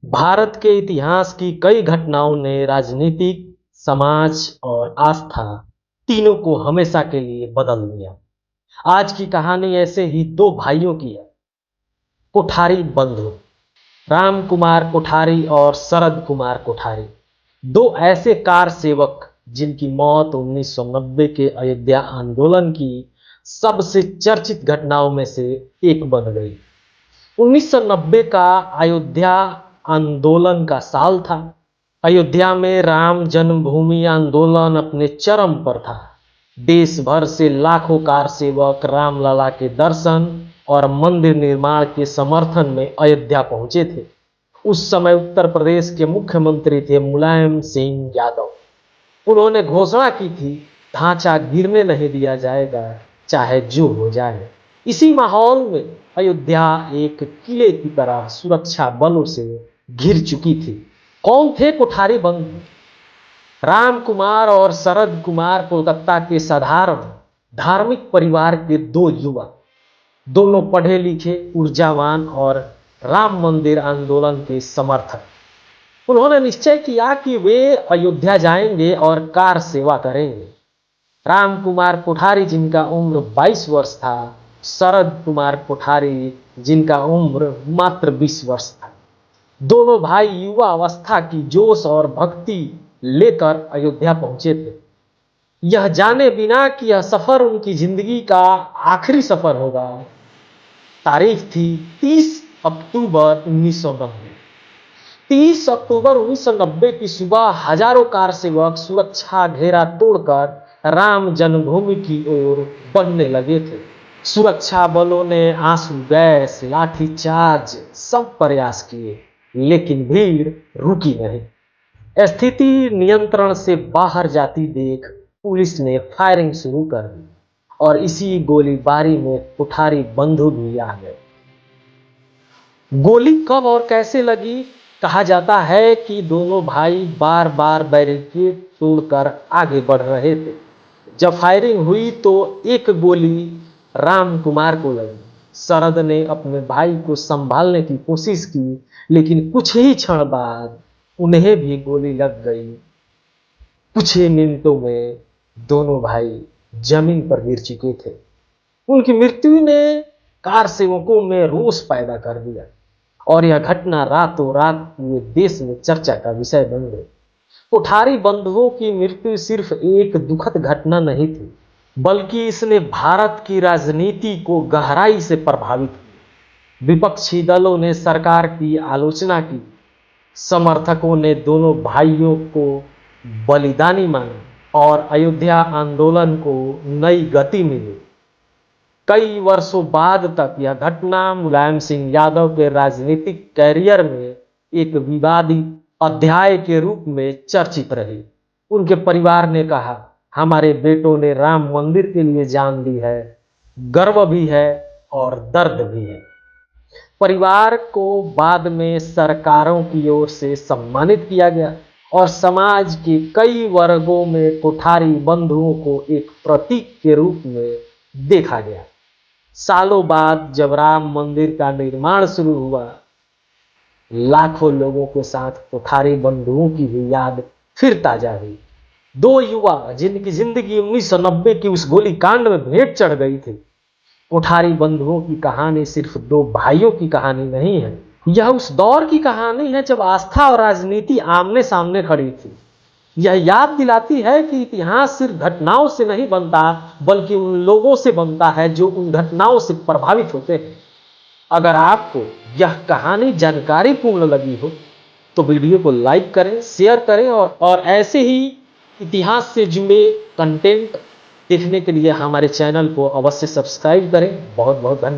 भारत के इतिहास की कई घटनाओं ने राजनीतिक, समाज और आस्था तीनों को हमेशा के लिए बदल दिया। आज की कहानी ऐसे ही दो भाइयों की है, कोठारी बंधु, राम कुमार कोठारी और शरद कुमार कोठारी। दो ऐसे कार सेवक जिनकी मौत 1990 के अयोध्या आंदोलन की सबसे चर्चित घटनाओं में से एक बन गई। 1990 का अयोध्या आंदोलन का साल था। अयोध्या में राम जन्मभूमि आंदोलन अपने चरम पर था। देश भर से लाखों कार सेवक रामलला के दर्शन और मंदिर निर्माण के समर्थन में अयोध्या पहुंचे थे। उस समय उत्तर प्रदेश के मुख्यमंत्री थे मुलायम सिंह यादव। उन्होंने घोषणा की थी, ढांचा गिरने नहीं दिया जाएगा, चाहे जो हो जाए। इसी माहौल में अयोध्या एक किले की तरह सुरक्षा बलों से घिर चुकी थी। कौन थे कोठारी बंधु? राम कुमार और शरद कुमार कोलकाता के साधारण धार्मिक परिवार के दो युवा। दोनों पढ़े लिखे, ऊर्जावान और राम मंदिर आंदोलन के समर्थक। उन्होंने निश्चय किया कि वे अयोध्या जाएंगे और कार सेवा करेंगे। राम कुमार कोठारी जिनका उम्र 22 वर्ष था, शरद कुमार कोठारी जिनका उम्र मात्र 20 वर्ष था। दोनों भाई युवा अवस्था की जोश और भक्ति लेकर अयोध्या पहुंचे थे, यह जाने बिना कि यह सफर उनकी जिंदगी का आखिरी सफर होगा। तारीख थी 30 अक्टूबर 1990। 30 अक्टूबर 1990 की सुबह हजारों कार सेवक सुरक्षा घेरा तोड़कर राम जन्मभूमि की ओर बढ़ने लगे थे। सुरक्षा बलों ने आंसू गैस, लाठीचार्ज सब प्रयास किए, लेकिन भीड़ रुकी नहीं। स्थिति नियंत्रण से बाहर जाती देख पुलिस ने फायरिंग शुरू कर दी और इसी गोलीबारी में कोठारी बंधु भी आ गए। गोली कब और कैसे लगी? कहा जाता है कि दोनों भाई बार बार बैरिकेड तोड़कर आगे बढ़ रहे थे। जब फायरिंग हुई तो एक गोली राम कुमार को लगी। शरद ने अपने भाई को संभालने की कोशिश की, लेकिन कुछ ही क्षण बाद उन्हें भी गोली लग गई। कुछ ही मिनटों में दोनों भाई जमीन पर गिर चुके थे। उनकी मृत्यु ने कार सेवकों में रोष पैदा कर दिया और यह घटना रातों रात पूरे देश में चर्चा का विषय बन गई। कोठारी बंधुओं की मृत्यु सिर्फ एक दुखद घटना नहीं थी, बल्कि इसने भारत की राजनीति को गहराई से प्रभावित किया। विपक्षी दलों ने सरकार की आलोचना की, समर्थकों ने दोनों भाइयों को बलिदानी माना और अयोध्या आंदोलन को नई गति मिली। कई वर्षों बाद तक यह घटना मुलायम सिंह यादव के राजनीतिक कैरियर में एक विवादित अध्याय के रूप में चर्चित रही। उनके परिवार ने कहा, हमारे बेटों ने राम मंदिर के लिए जान दी है। गर्व भी है और दर्द भी है। परिवार को बाद में सरकारों की ओर से सम्मानित किया गया और समाज के कई वर्गों में कोठारी बंधुओं को एक प्रतीक के रूप में देखा गया। सालों बाद जब राम मंदिर का निर्माण शुरू हुआ, लाखों लोगों के साथ कोठारी बंधुओं की भी याद फिर ताजा हुई। दो युवा जिनकी जिंदगी 1990 की उस गोलीकांड में भेंट चढ़ गई थी। कोठारी बंधुओं की कहानी सिर्फ दो भाइयों की कहानी नहीं है, यह उस दौर की कहानी है जब आस्था और राजनीति आमने सामने खड़ी थी। यह याद दिलाती है कि इतिहास सिर्फ घटनाओं से नहीं बनता, बल्कि उन लोगों से बनता है जो उन घटनाओं से प्रभावित होते हैं। अगर आपको यह कहानी जानकारीपूर्ण लगी हो तो वीडियो को लाइक करें, शेयर करें और ऐसे ही इतिहास से जुड़े कंटेंट देखने के लिए हमारे चैनल को अवश्य सब्सक्राइब करें। बहुत बहुत धन्यवाद।